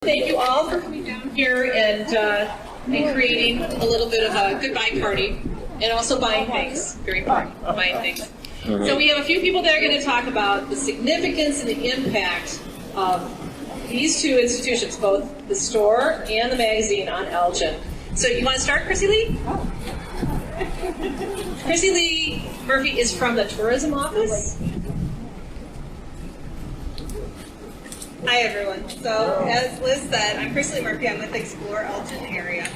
Thank you all for coming down here and creating a little bit of a goodbye party, and also buying things. Very important, buying things. So we have a few people that are going to talk about the significance and the impact of these two institutions, both the store and the magazine, on Elgin. So you want to start, KRISILEE? KRISILEE Murphy is from the tourism office. Hi everyone. So as Liz said, I'm KRISILEE Murphy. I'm with Explore Elgin area.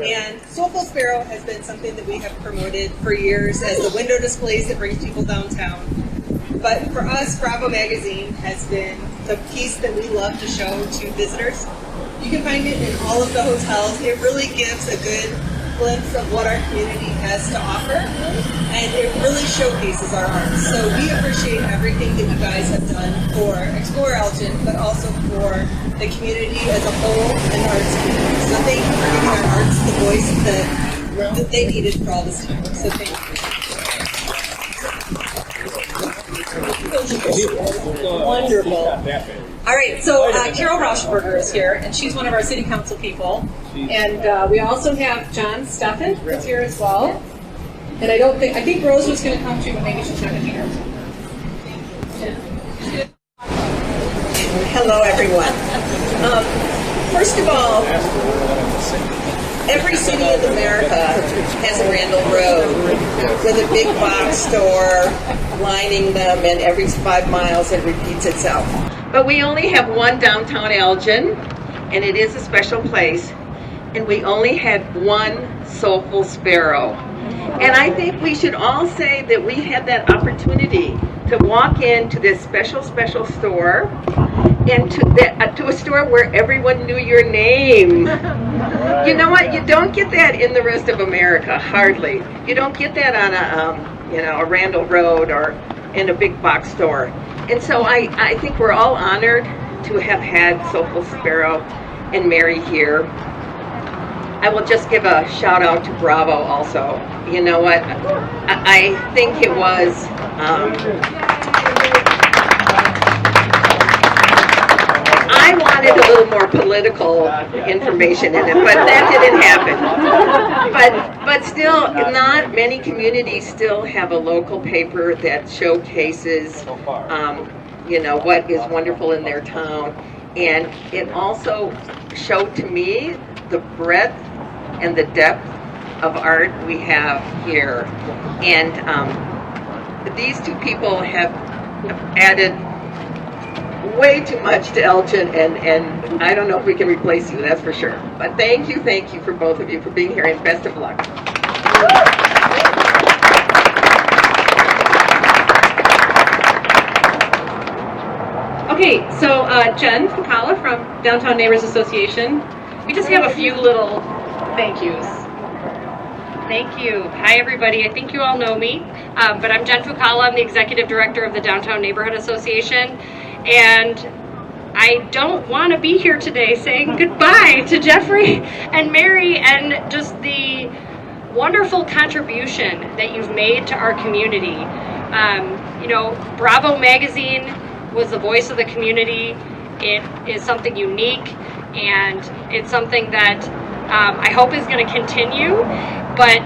And Soulful Sparrow has been something that we have promoted for years as the window displays that brings people downtown. But for us, Bravo Magazine has been the piece that we love to show to visitors. You can find it in all of the hotels. It really gives a good glimpse of what our community has to offer, and it really showcases our art. So we appreciate everything that you guys have done for Explore Elgin, but also for the community as a whole and the arts community. So thank you for giving our arts the voice that they needed for all this time. So thank you. Wonderful. All right, so Carol RAUSCHENBERGER is here, and she's one of our city council people. And we also have John STEFFEN is here as well. And I think Rose was going to come too, but maybe she's not going to be here. Hello, everyone. First of all, every city in America has a Randall Road with a big box store lining them, and every 5 miles it repeats itself. But we only have one Downtown Elgin, and it is a special place. And we only had one Soulful Sparrow. And I think we should all say that we had that opportunity to walk into this special store, and to a store where everyone knew your name. You know what? You don't get that in the rest of America, hardly. You don't get that on a Randall Road or in a big box store. And so I think we're all honored to have had Soulful Sparrow and Mary here. I will just give a shout out to Bravo also. You know what? I think it was I wanted a little more political information in it, but that didn't happen. But still, not many communities still have a local paper that showcases, what is wonderful in their town. And it also showed to me the breadth and the depth of art we have here. And these two people have added way too much to Elgin, and I don't know if we can replace you, that's for sure. But thank you for both of you for being here, and best of luck. Okay, so Jen FUKALA from Downtown Neighbors Association. We just have a few little thank yous. Thank you. Hi, everybody. I think you all know me, but I'm Jen FUKALA. I'm the Executive Director of the Downtown Neighborhood Association, and I don't want to be here today saying goodbye to Jeffrey and Mary and just the wonderful contribution that you've made to our community. Bravo Magazine was the voice of the community. It is something unique, and it's something that I hope is going to continue, but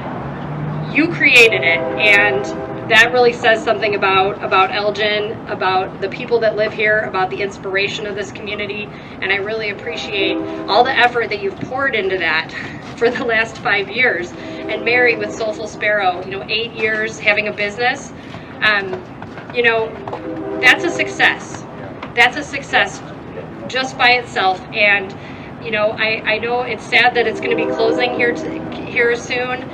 you created it, and that really says something about Elgin, about the people that live here, about the inspiration of this community, and I really appreciate all the effort that you've poured into that for the last 5 years. And Mary with Soulful Sparrow, 8 years having a business, that's a success. That's a success just by itself. And I know it's sad that it's going to be closing here soon.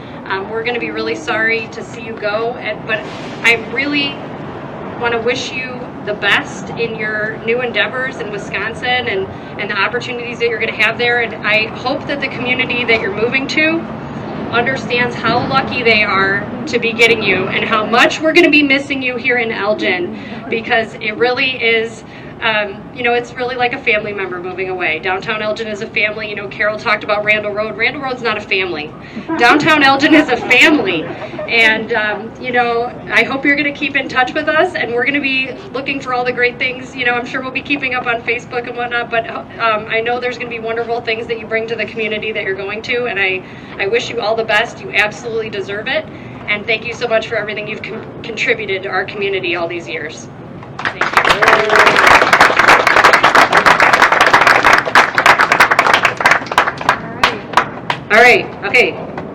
We're going to be really sorry to see you go, but I really want to wish you the best in your new endeavors in Wisconsin and the opportunities that you're going to have there. And I hope that the community that you're moving to understands how lucky they are to be getting you, and how much we're going to be missing you here in Elgin, because it really is you know, it's really like a family member moving away. Downtown Elgin is a family. You know, Carol talked about Randall Road. Randall Road's not a family. Downtown Elgin is a family. And, you know, I hope you're going to keep in touch with us, and we're going to be looking for all the great things. You know, I'm sure we'll be keeping up on Facebook and whatnot, but I know there's going to be wonderful things that you bring to the community that you're going to, and I wish you all the best. You absolutely deserve it. And thank you so much for everything you've contributed to our community all these years. Thank you. All right, okay,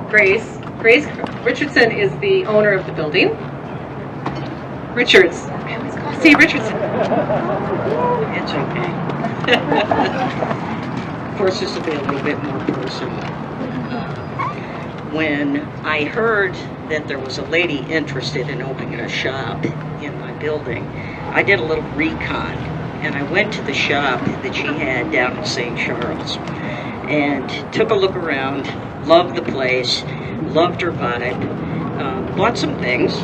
Grace. Grace Richardson is the owner of the building. Richards. See, Richardson. It's okay. Of course, this will be a little bit more personal. When I heard that there was a lady interested in opening a shop in my building, I did a little recon, and I went to the shop that she had down in St. Charles and took a look around, loved the place, loved her vibe, bought some things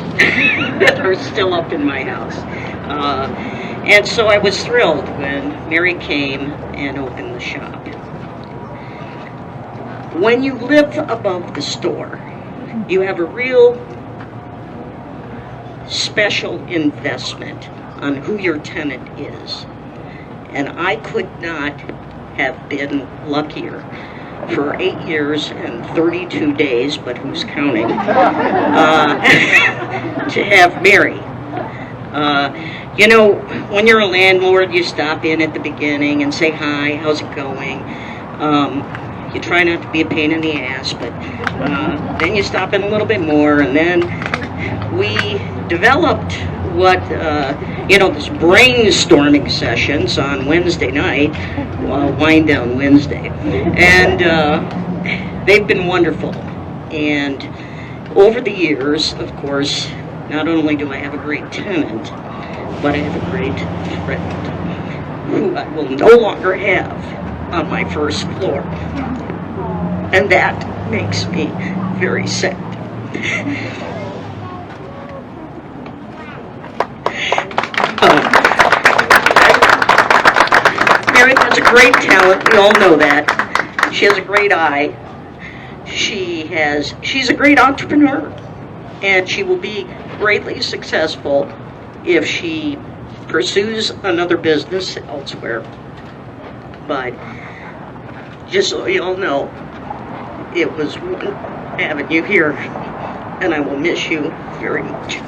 that are still up in my house. And so I was thrilled when Mary came and opened the shop. When you live above the store, you have a real special investment on who your tenant is. And I could not have been luckier for 8 years and 32 days, but who's counting, to have Mary. You know, when you're a landlord, you stop in at the beginning and say, hi, how's it going? You try not to be a pain in the ass, but then you stop in a little bit more, and then we developed what, you know, this brainstorming sessions on Wednesday night, Wind Down Wednesday, and they've been wonderful. And over the years, of course, not only do I have a great tenant, but I have a great friend who I will no longer have on my first floor. And that makes me very sad. Mary has a great talent, we all know that. She has a great eye. She's a great entrepreneur, and she will be greatly successful if she pursues another business elsewhere. But just so you all know, it was having you here, and I will miss you very much.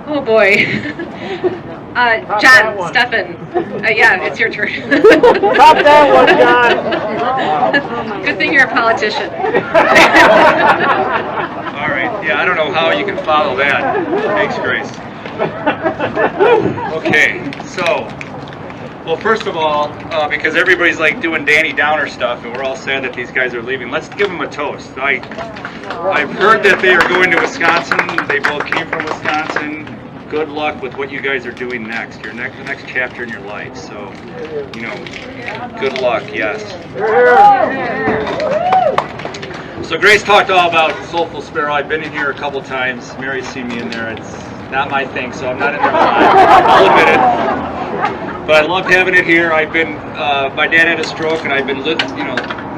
Oh boy. John, Steffen. Yeah, it's your turn. Stop that one, John. Good thing you're a politician. All right. Yeah, I don't know how you can follow that. Thanks, Grace. Okay. So, well, first of all, because everybody's like doing Danny Downer stuff, and we're all sad that these guys are leaving, let's give them a toast. I've heard that they are going to Wisconsin. They both came from Wisconsin. Good luck with what you guys are doing next. The next chapter in your life. So, you know, good luck. Yes. So Grace talked all about Soulful Sparrow. I've been in here a couple times. Mary's seen me in there. It's not my thing, so I'm not in there a lot. I'll admit it. But I loved having it here. I've been, my dad had a stroke, and I've been,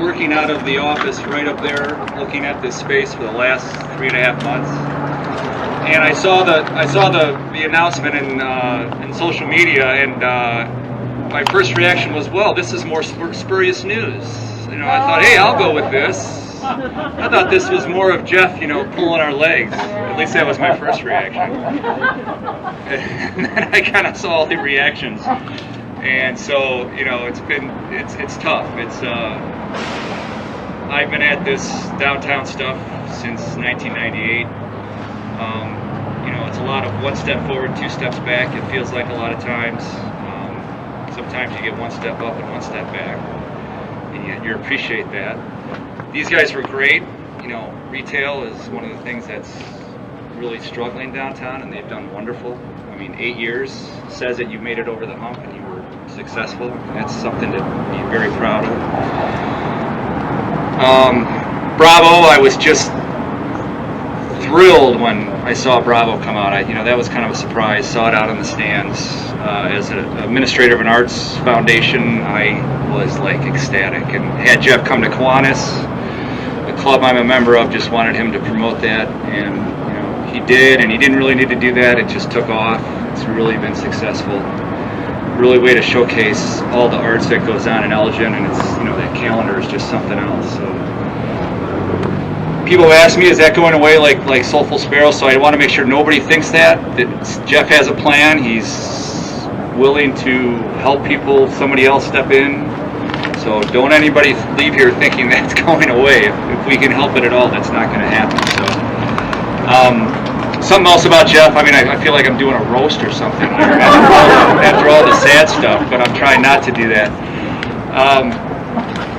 working out of the office right up there, looking at this space for the last 3.5 months. And I saw the announcement in social media, and my first reaction was, well, this is more spurious news. You know, I thought, hey, I'll go with this. I thought this was more of Jeff, pulling our legs. At least that was my first reaction. And then I kind of saw all the reactions, and so it's tough. I've been at this downtown stuff since 1998. It's a lot of one step forward, 2 steps back. It feels like a lot of times. Sometimes you get 1 step up and 1 step back, and you appreciate that. These guys were great. Retail is one of the things that's really struggling downtown, and they've done wonderful. I mean, 8 years says that you made it over the hump, and you were successful. It's something to be very proud of. Bravo, I was just thrilled when I saw Bravo come out. That was kind of a surprise. Saw it out on the stands. As an administrator of an arts foundation, I was like ecstatic. And had Jeff come to Kiwanis, the club I'm a member of just wanted him to promote that, and he did. And he didn't really need to do that. It just took off. It's really been successful. Really way to showcase all the arts that goes on in Elgin, and it's that calendar is just something else. So people ask me, is that going away like Soulful Sparrow? So I want to make sure nobody thinks that Jeff has a plan. He's willing to help people, somebody else step in. So don't anybody leave here thinking that's going away. If we can help it at all, that's not going to happen. So something else about Jeff, I feel like I'm doing a roast or something here after all the sad stuff, but I'm trying not to do that.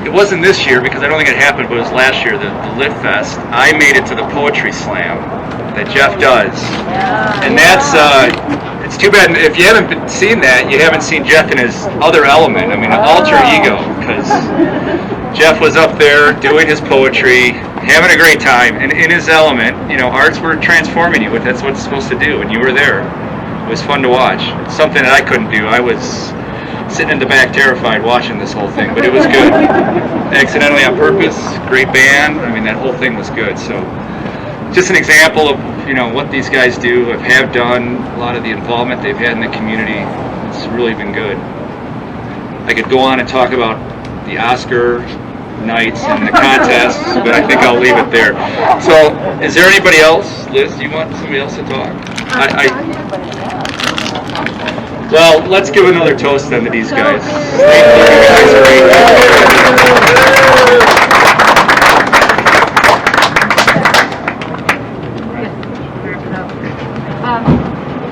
It wasn't this year because I don't think it happened, but it was last year, the Lit Fest. I made it to the Poetry Slam that Jeff does. And that's, it's too bad, if you haven't seen that, you haven't seen Jeff in his other element, an alter ego, because Jeff was up there doing his poetry, having a great time, and in his element, arts were transforming you. That's what it's supposed to do, and you were there. It was fun to watch. It's something that I couldn't do. I was sitting in the back terrified watching this whole thing, but it was good. Accidentally on purpose, great band. That whole thing was good. So just an example of what these guys do, have done, a lot of the involvement they've had in the community. It's really been good. I could go on and talk about the Oscar nights and the contests, but I think I'll leave it there. So is there anybody else? Liz, do you want somebody else to talk? Well, let's give another toast then to these guys.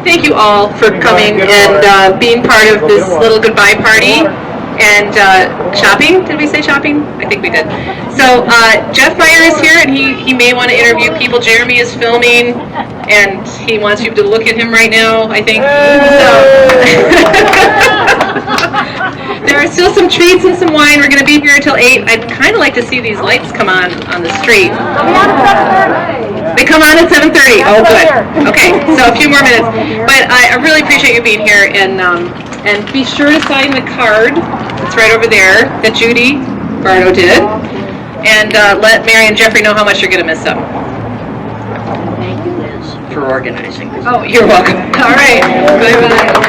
Thank you all for coming and being part of this little goodbye party and shopping. Did we say shopping? I think we did. So Jeff Meyer is here, and he may want to interview people. Jeremy is filming, and he wants you to look at him right now, I think. So there are still some treats and some wine. We're going to be here until 8. I'd kind of like to see these lights come on the street. They come on at 7:30. Oh, good. Okay, so a few more minutes. But I really appreciate you being here, and be sure to sign the card. It's right over there that Judy Bardo did. And let Mary and Jeffrey know how much you're going to miss them. Thank you, Liz, for organizing this. Oh, you're welcome. All right. Bye-bye.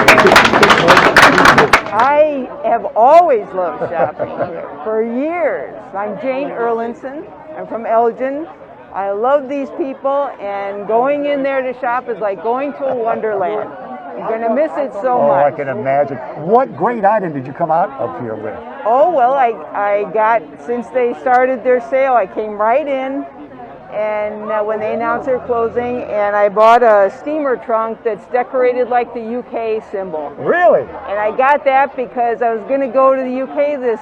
I have always loved shopping here for years. I'm Jane Erlandson. I'm from Elgin. I love these people, and going in there to shop is like going to a wonderland. You're going to miss it so much. Oh, I can imagine. What great item did you come out up here with? Oh, well, I got, since they started their sale, I came right in, and when they announced their closing, and I bought a steamer trunk that's decorated like the UK symbol. Really? And I got that because I was going to go to the UK this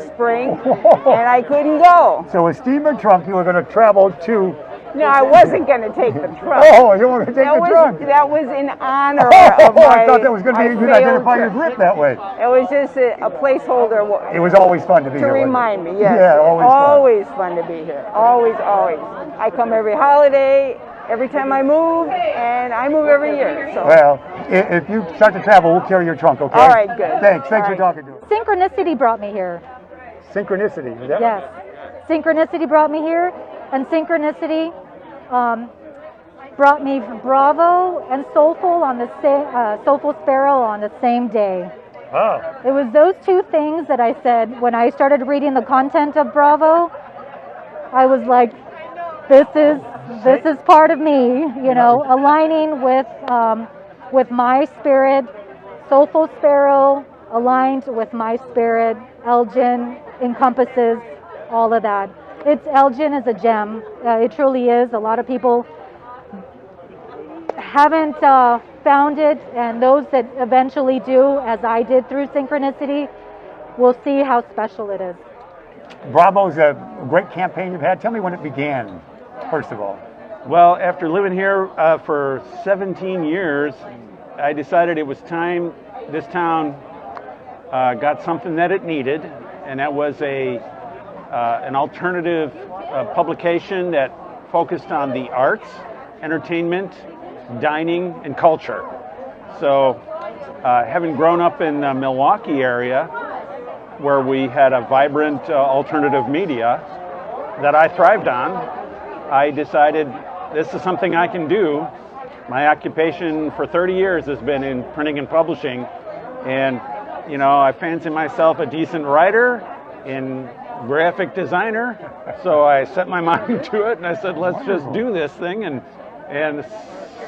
spring, and I couldn't go. So a steamer trunk, you were going to travel to... No, I wasn't going to take the trunk. Oh, you were going to take the trunk? That was in honor of my... I thought that was going to be, you you'd identify your grip that way. It was just a placeholder. It was always fun to be here. To remind me, yes. Yeah, always fun to be here. Always. I come every holiday, every time I move, and I move every year. So. Well, if you start to travel, we'll carry your trunk, okay? All right, good. Thanks for talking to us. Synchronicity brought me here. Synchronicity, is that? Yes. Synchronicity brought me here, and Synchronicity brought me Bravo and Soulful on the Soulful Sparrow on the same day. Wow. It was those two things that I said when I started reading the content of Bravo. I was like, this is part of me, aligning with my spirit. Soulful Sparrow aligned with my spirit. Elgin encompasses all of that. Elgin is a gem. It truly is. A lot of people haven't found it, and those that eventually do, as I did through Synchronicity, will see how special it is. Bravo's a great campaign you've had. Tell me when it began, first of all. Well, after living here for 17 years, I decided it was time this town got something that it needed, and that was an alternative publication that focused on the arts, entertainment, dining, and culture. So, having grown up in the Milwaukee area, where we had a vibrant alternative media that I thrived on, I decided this is something I can do. My occupation for 30 years has been in printing and publishing, and I fancy myself a decent writer and graphic designer, so I set my mind to it and I said, let's just do this thing and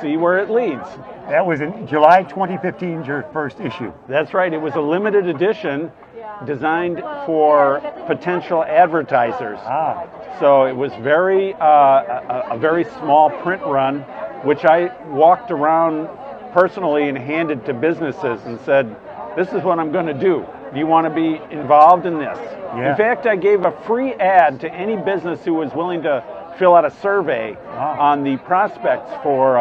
see where it leads. That was in July 2015, your first issue. That's right. It was a limited edition designed for potential advertisers. So it was a very small print run, which I walked around personally and handed to businesses and said, this is what I'm going to do. Do you want to be involved in this? Yeah. In fact, I gave a free ad to any business who was willing to fill out a survey on the prospects for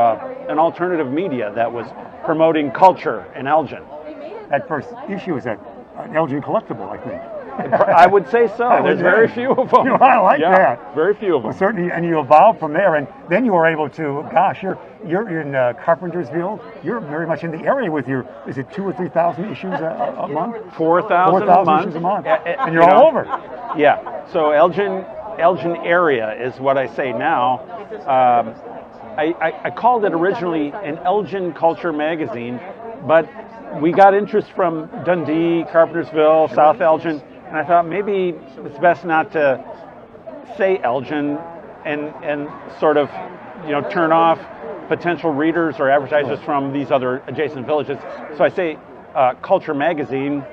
an alternative media that was promoting culture in Elgin. That first issue was an Elgin collectible, I think. I would say so. There's very few of them. I like that. Very few of them. Well, certainly, and you evolved from there, and then you were able to, gosh, you're in Carpentersville. You're very much in the area with your, is it 2,000 or 3,000 issues a month? 4,000 a month. Issues a month. And you're all over. Yeah. So Elgin area is what I say now. I called it originally an Elgin Culture magazine, but we got interest from Dundee, Carpentersville, South Elgin, and I thought maybe it's best not to say Elgin and sort of turn off potential readers or advertisers from these other adjacent villages. So I say Culture Magazine,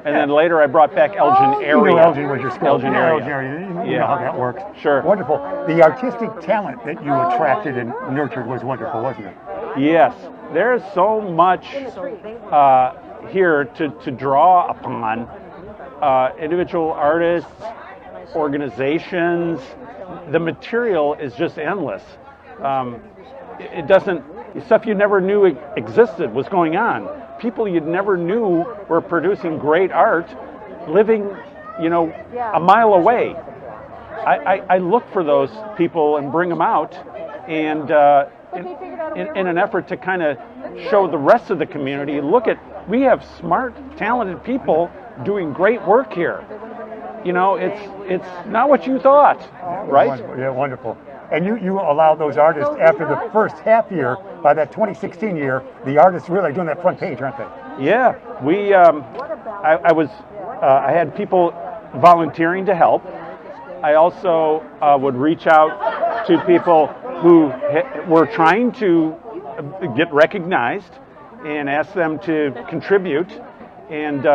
and then later I brought back Elgin area. Elgin was your school. Elgin area. You know how that works. Sure. Wonderful. The artistic talent that you attracted and nurtured was wonderful, wasn't it? Yes. There's so much here to draw upon. Individual artists, organizations. The material is just endless. It doesn't, stuff you never knew existed was going on. People you never knew were producing great art, living, a mile away. I look for those people and bring them out, and in an effort to kind of show the rest of the community, we have smart, talented people doing great work here. It's not what you thought, right? Yeah, wonderful. And you allow those artists, after the first half year, by that 2016 year, the artists really doing that front page, aren't they? Yeah, I had people volunteering to help. I also would reach out to people who were trying to get recognized and ask them to contribute. And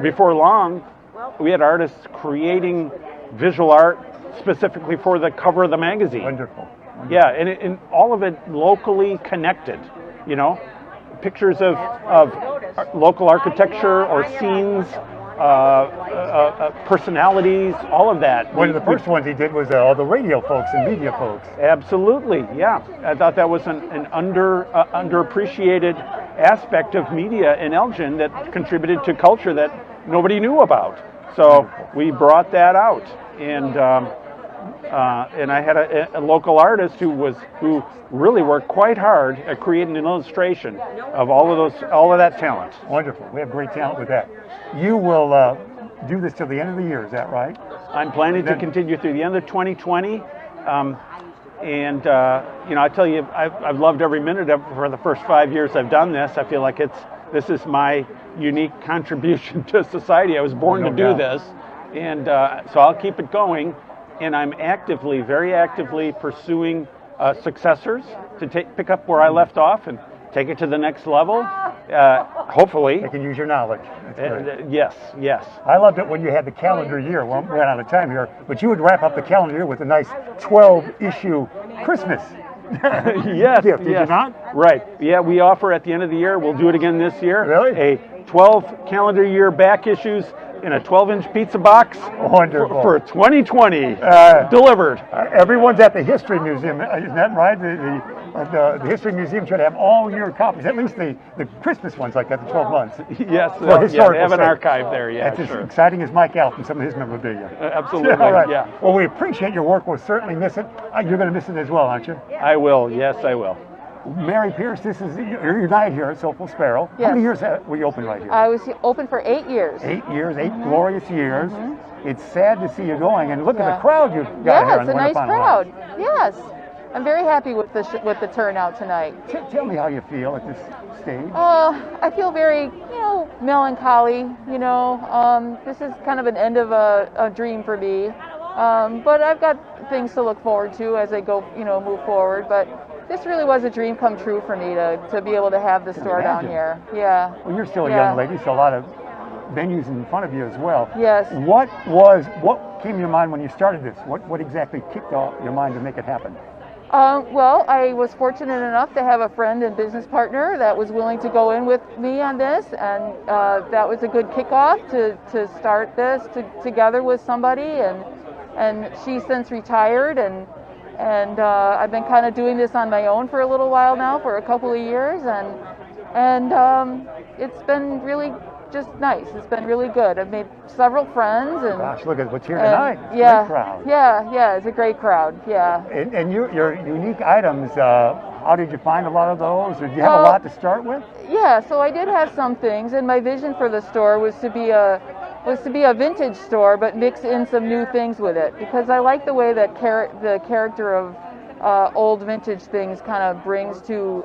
before long, we had artists creating visual art specifically for the cover of the magazine. Wonderful. Yeah, and all of it locally connected, pictures of local architecture or scenes, personalities, all of that. One of the first ones he did was all the radio folks and media folks. Absolutely, yeah. I thought that was an underappreciated aspect of media in Elgin that contributed to culture that nobody knew about. So we brought that out, and I had a local artist who really worked quite hard at creating an illustration of all of that talent. Wonderful. We have great talent with that. You will do this till the end of the year, is that right? I'm planning to continue through the end of 2020. I tell you, I've loved every minute of it. For the first 5 years I've done this. I feel like this is my unique contribution to society. I was born to do this, and so I'll keep it going. And I'm very actively pursuing successors to pick up where I left off and take it to the next level. Hopefully, they can use your knowledge. Yes. I loved it when you had the calendar year. Well, we're out of time here, but you would wrap up the calendar year with a nice 12-issue Christmas. Yes. Gift, did you not? Right. Yeah, we offer at the end of the year. We'll do it again this year. Really? A 12 calendar year back issues in a 12-inch pizza box. Wonderful. For 2020, delivered. Everyone's at the History Museum, isn't that right? The History Museum should have all your copies, at least the Christmas ones, like at the 12 months. Yes, For historical they have an sake. archive there, yeah, That's sure. as exciting as Mike Alf and some of his memorabilia. Absolutely, All right. yeah. Well, we appreciate your work. We'll certainly miss it. You're going to miss it as well, aren't you? I will, yes, I will. Mary Pierce, you're your night here at Soulful Sparrow. Yes. How many years were you open right here? I was open for 8 years. 8 years, 8 glorious years. It's sad to see you going, and look at the crowd you've got Yeah, here. it's a nice crowd. Yes. I'm very happy with the turnout tonight. Tell me how you feel at this stage. I feel very, melancholy. This is kind of an end of a dream for me. But I've got things to look forward to as I go, move forward. But this really was a dream come true for me to be able to have the store down here. Yeah. Well, you're still a young lady, so a lot of venues in front of you as well. Yes. What came to your mind when you started this? What exactly kicked off your mind to make it happen? Well, I was fortunate enough to have a friend and business partner that was willing to go in with me on this, and that was a good kickoff to start this together with somebody. And she's since retired, and I've been kind of doing this on my own for a little while now, for a couple of years, and it's been really just nice. It's been really good. I've made several friends. And gosh, look at what's here tonight. Yeah, great crowd. Yeah, it's a great crowd. Yeah. And your unique items. How did you find a lot of those? Did you have a lot to start with? Yeah, so I did have some things, and my vision for the store was to be a vintage store, but mix in some new things with it, because I like the way that the character of old vintage things kind of brings to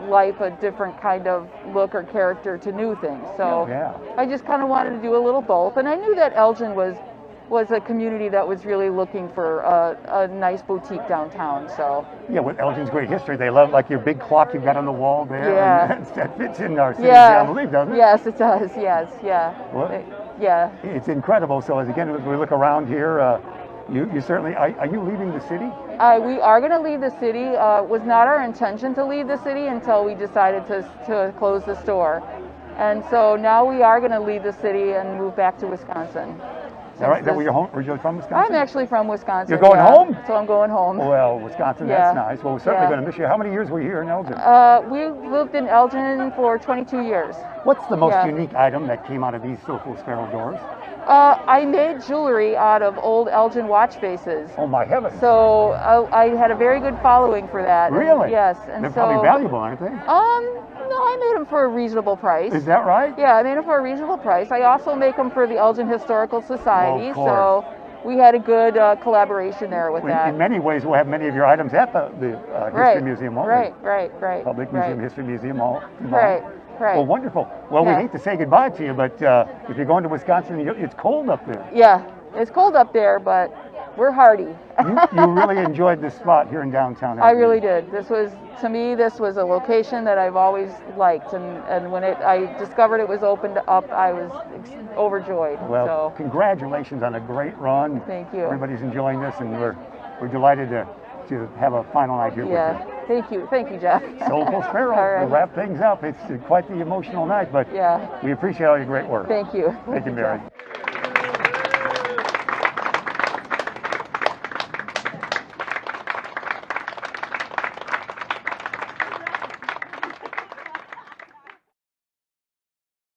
life a different kind of look or character to new things. So I just kind of wanted to do a little both, and I knew that Elgin was a community that was really looking for a nice boutique downtown. So yeah, with Elgin's great history, they love like your big clock you've got on the wall there. Yeah, and that fits in our city, I believe, doesn't it? Yes, it does. Yes, yeah. Well, yeah. It's incredible. So as we look around here, you certainly are you leaving the city? We are going to leave the city. It was not our intention to leave the city until we decided to close the store. And so now we are going to leave the city and move back to Wisconsin. All right, is that where you're home? Originally from Wisconsin? I'm actually from Wisconsin. You're going home? So I'm going home. Well, Wisconsin, that's nice. Well, we're certainly going to miss you. How many years were you here in Elgin? We lived in Elgin for 22 years. What's the most unique item that came out of these Soulful Sparrow doors? I made jewelry out of old Elgin watch faces. Oh my heavens! So I had a very good following for that. Really? Yes. And they're probably valuable, aren't they? No, I made them for a reasonable price. Is that right? Yeah, I made them for a reasonable price. I also make them for the Elgin Historical Society. Well, of course. So we had a good collaboration there with that. In many ways, we'll have many of your items at the History Museum, won't we? Right. Public Museum, History Museum, all involved. Right. Well, wonderful. Well, we hate to say goodbye to you, but if you're going to Wisconsin, it's cold up there. Yeah, it's cold up there, but we're hardy. You really enjoyed this spot here in downtown Elgin. I really did. To me, this was a location that I've always liked, and when I discovered it was opened up, I was overjoyed. Well, congratulations on a great run. Thank you. Everybody's enjoying this, and we're delighted to have a final night here with you. Thank you, Jeff. Soulful Sparrow. All right. We'll wrap things up. It's quite the emotional night, but we appreciate all your great work. Thank you. Thank you, Mary.